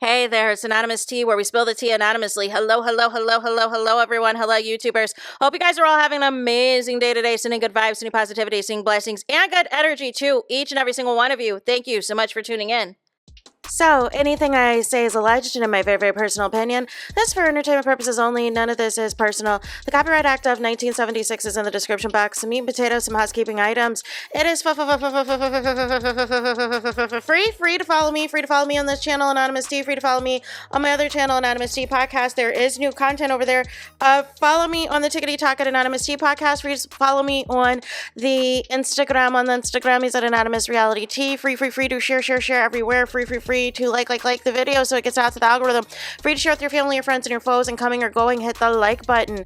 Hey there, it's Anonymous Tea, where we spill the tea anonymously. Hello, everyone. Hello, YouTubers. Hope you guys are all having an amazing day today, sending good vibes, sending positivity, sending blessings, and good energy to each and every single one of you. Thank you so much for tuning in. So, anything I say is alleged and in my very, very personal opinion. This is for entertainment purposes only. None of this is personal. The Copyright Act of 1976 is in the description box. Some meat and potatoes, some housekeeping items. It is free to follow me. Free to follow me on this channel, Anonymous Tea. Free to follow me on my other channel, Anonymous Tea Podcast. There is new content over there. Follow me on the Tickety Talk at Anonymous Tea Podcast. Free to follow me on the Instagram. On the Instagram, he's at AnonymousRealityTV. Free to share everywhere. Free to like the video so it gets out to the algorithm. Free to share with your family, your friends, and your foes, and coming or going, hit the like button.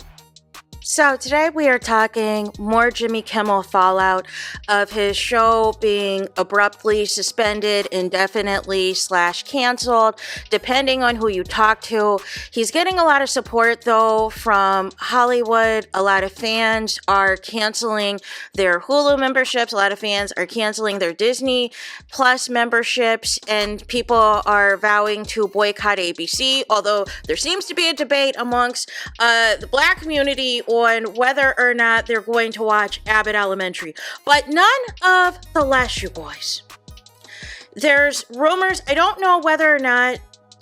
So today we are talking more Jimmy Kimmel fallout of his show being abruptly suspended, indefinitely / canceled, depending on who you talk to. He's getting a lot of support though from Hollywood. A lot of fans are canceling their Hulu memberships. A lot of fans are canceling their Disney Plus memberships, and people are vowing to boycott ABC, although there seems to be a debate amongst the Black community on whether or not they're going to watch Abbott Elementary. But none of the less, you guys. There's rumors. I don't know whether or not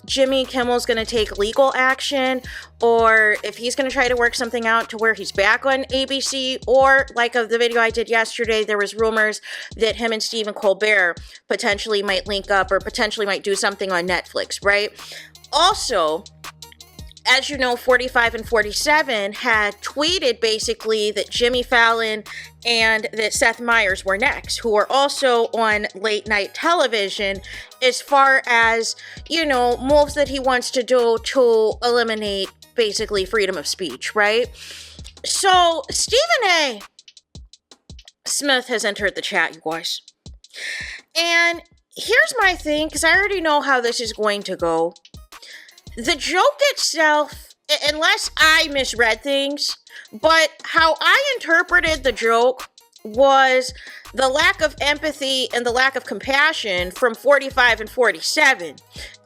Jimmy Kimmel's going to take legal action, or if he's going to try to work something out to where he's back on ABC, or like of the video I did yesterday, there was rumors that him and Stephen Colbert potentially might link up or potentially might do something on Netflix, right? Also, as you know, 45 and 47 had tweeted basically that Jimmy Fallon and that Seth Meyers were next, who are also on late night television, as far as, you know, moves that he wants to do to eliminate basically freedom of speech, right? So Stephen A. Smith has entered the chat, you guys. And here's my thing, because I already know how this is going to go. The joke itself, unless I misread things, but how I interpreted the joke was the lack of empathy and the lack of compassion from 45 and 47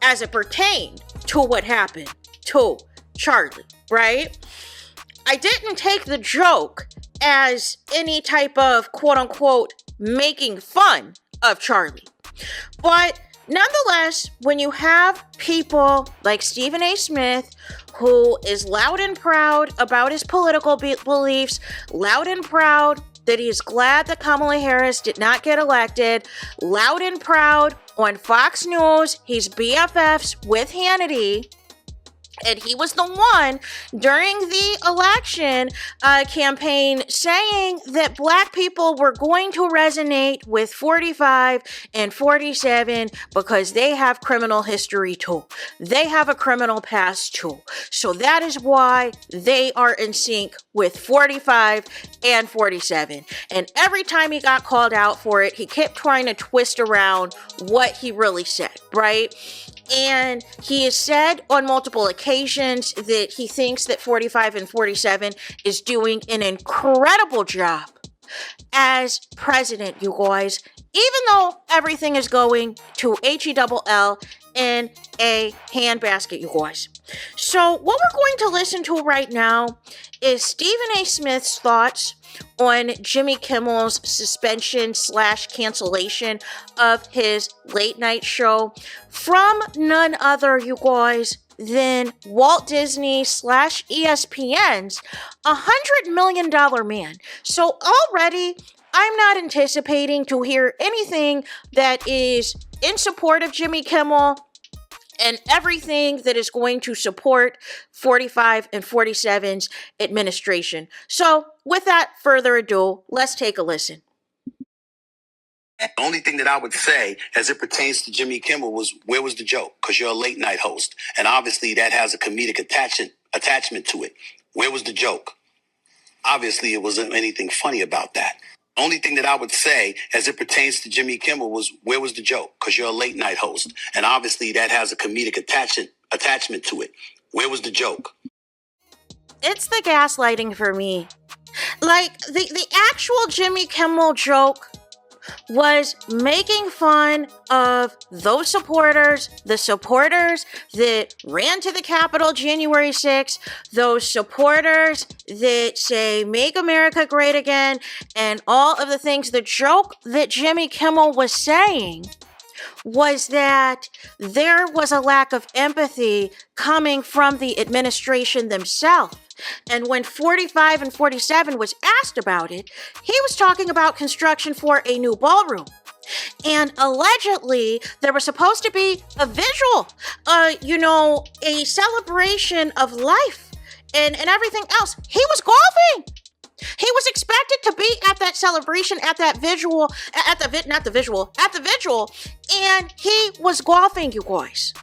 as it pertained to what happened to Charlie, right? I didn't take the joke as any type of quote-unquote making fun of Charlie. But nonetheless, when you have people like Stephen A. Smith, who is loud and proud about his political beliefs, loud and proud that he's glad that Kamala Harris did not get elected, loud and proud on Fox News, he's BFFs with Hannity, and he was the one during the election campaign saying that Black people were going to resonate with 45 and 47 because they have criminal history too. They have a criminal past too. So that is why they are in sync with 45 and 47. And every time he got called out for it, he kept trying to twist around what he really said, right? And he has said on multiple occasions that he thinks that 45 and 47 is doing an incredible job as president, you guys, even though everything is going to HELL in a handbasket, you guys. So what we're going to listen to right now is Stephen A. Smith's thoughts on Jimmy Kimmel's suspension / cancellation of his late night show from none other, you guys, than Walt Disney / ESPN's $100 million man. So already, I'm not anticipating to hear anything that is in support of Jimmy Kimmel and everything that is going to support 45 and 47's administration. So, without further ado, let's take a listen. The only thing that I would say as it pertains to Jimmy Kimmel was, where was the joke? Because you're a late night host. And obviously that has a comedic attachment to it. Where was the joke? Obviously it wasn't anything funny about that. Only thing that I would say as it pertains to Jimmy Kimmel was, where was the joke? Because you're a late night host. And obviously that has a comedic attachment to it. Where was the joke? It's the gaslighting for me. Like, the actual Jimmy Kimmel joke was making fun of those supporters, the supporters that ran to the Capitol January 6th, those supporters that say, make America great again, and all of the things. The joke that Jimmy Kimmel was saying was that there was a lack of empathy coming from the administration themselves. And when 45 and 47 was asked about it, he was talking about construction for a new ballroom. And allegedly, there was supposed to be a visual, a celebration of life and everything else. He was golfing. He was expected to be at that celebration, at that visual, at the visual, and he was golfing, you guys.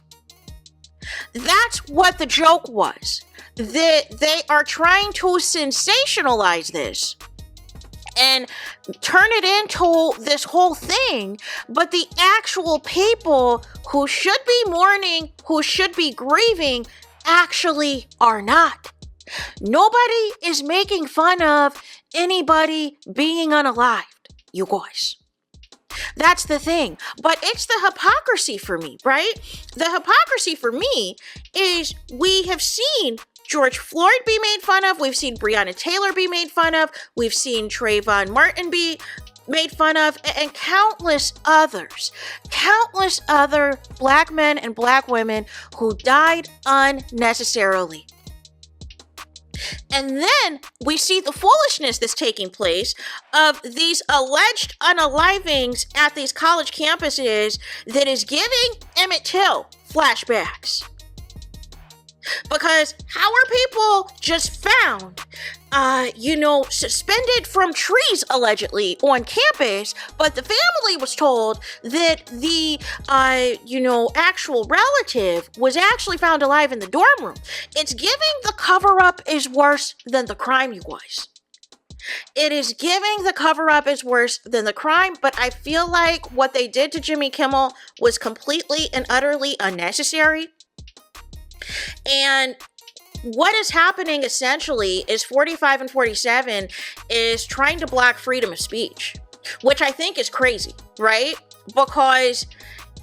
That's what the joke was. They are trying to sensationalize this and turn it into this whole thing, but the actual people who should be mourning, who should be grieving, actually are not. Nobody is making fun of anybody being unalived, you guys. That's the thing. But it's the hypocrisy for me, right? The hypocrisy for me is we have seen George Floyd be made fun of. We've seen Breonna Taylor be made fun of. We've seen Trayvon Martin be made fun of, and countless other Black men and Black women who died unnecessarily. And then we see the foolishness that's taking place of these alleged unalivings at these college campuses that is giving Emmett Till flashbacks. Because how are people just found, suspended from trees allegedly on campus, but the family was told that the, actual relative was actually found alive in the dorm room? It's giving the cover-up is worse than the crime, you guys. It is giving the cover-up is worse than the crime, but I feel like what they did to Jimmy Kimmel was completely and utterly unnecessary. And what is happening essentially is 45 and 47 is trying to block freedom of speech, which I think is crazy, right? Because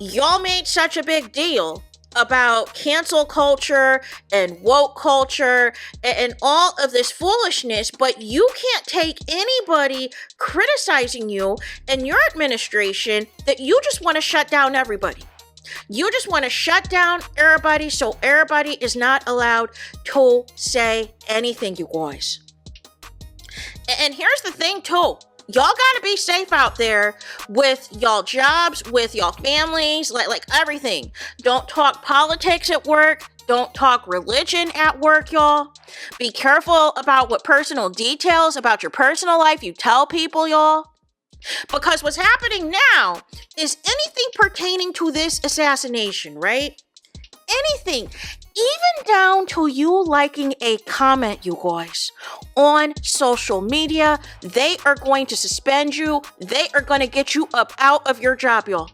y'all made such a big deal about cancel culture and woke culture and all of this foolishness, but you can't take anybody criticizing you and your administration that you just want to shut down everybody. You just want to shut down everybody so everybody is not allowed to say anything, you guys. And here's the thing, too. Y'all gotta be safe out there with y'all jobs, with y'all families, like everything. Don't talk politics at work. Don't talk religion at work, y'all. Be careful about what personal details about your personal life you tell people, y'all. Because what's happening now is anything pertaining to this assassination, right? Anything, even down to you liking a comment, you guys, on social media, they are going to suspend you. They are going to get you up out of your job, y'all.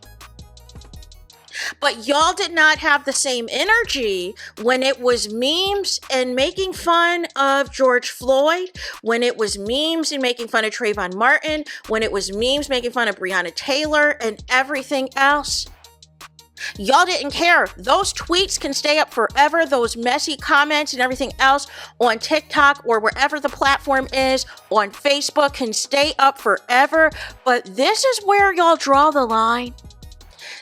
But y'all did not have the same energy when it was memes and making fun of George Floyd, when it was memes and making fun of Trayvon Martin, when it was memes making fun of Breonna Taylor and everything else. Y'all didn't care. Those tweets can stay up forever. Those messy comments and everything else on TikTok or wherever the platform is, on Facebook, can stay up forever. But this is where y'all draw the line.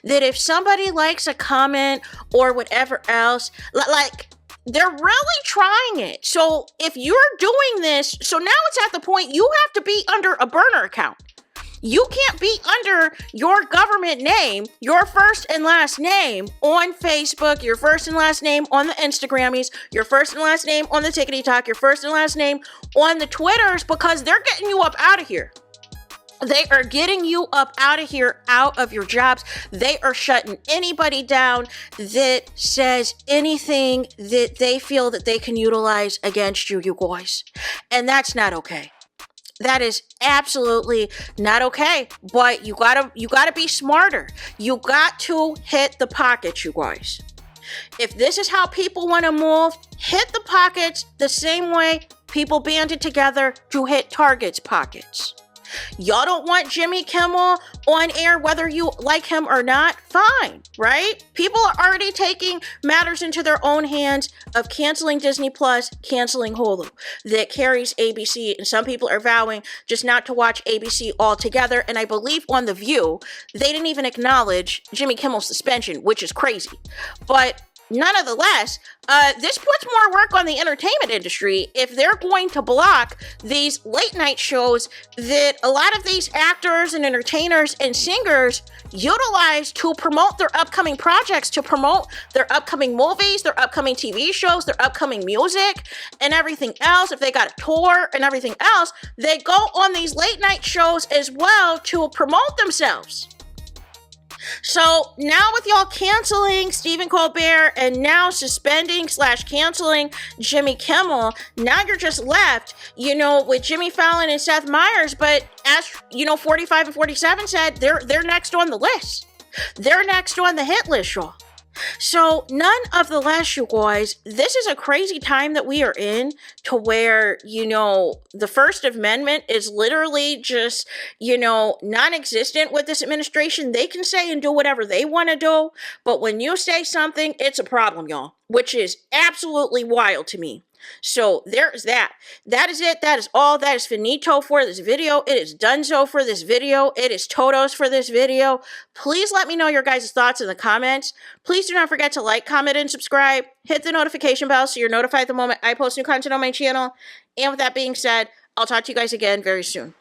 That if somebody likes a comment or whatever else, like, they're really trying it. So if you're doing this, so now it's at the point you have to be under a burner account. You can't be under your government name, your first and last name on Facebook, your first and last name on the Instagrammies, your first and last name on the TikTok, your first and last name on the Twitters, because they're getting you up out of here. They are getting you up out of here, out of your jobs. They are shutting anybody down that says anything that they feel that they can utilize against you, you guys. And that's not okay. That is absolutely not okay. But you gotta be smarter. You got to hit the pockets, you guys. If this is how people want to move, hit the pockets the same way people banded together to hit Target's pockets. Y'all don't want Jimmy Kimmel on air, whether you like him or not, fine, right? People are already taking matters into their own hands of canceling Disney Plus, canceling Hulu, that carries ABC, and some people are vowing just not to watch ABC altogether. And I believe on The View, they didn't even acknowledge Jimmy Kimmel's suspension, which is crazy. But nonetheless, this puts more work on the entertainment industry if they're going to block these late night shows that a lot of these actors and entertainers and singers utilize to promote their upcoming projects, to promote their upcoming movies, their upcoming TV shows, their upcoming music, and everything else. If they got a tour and everything else, they go on these late night shows as well to promote themselves. So now with y'all canceling Stephen Colbert and now suspending / canceling Jimmy Kimmel, now you're just left, with Jimmy Fallon and Seth Meyers. But as 45 and 47 said, they're next on the list. They're next on the hit list, y'all. So none of the less, you guys, this is a crazy time that we are in, to where, the First Amendment is literally just, non-existent with this administration. They can say and do whatever they want to do, but when you say something, it's a problem, y'all, which is absolutely wild to me. So there's that. That is it. That is all. That is finito for this video. It is donezo for this video. It is totos for this video. Please let me know your guys' thoughts in the comments. Please do not forget to like, comment, and subscribe. Hit the notification bell so you're notified the moment I post new content on my channel. And with that being said, I'll talk to you guys again very soon.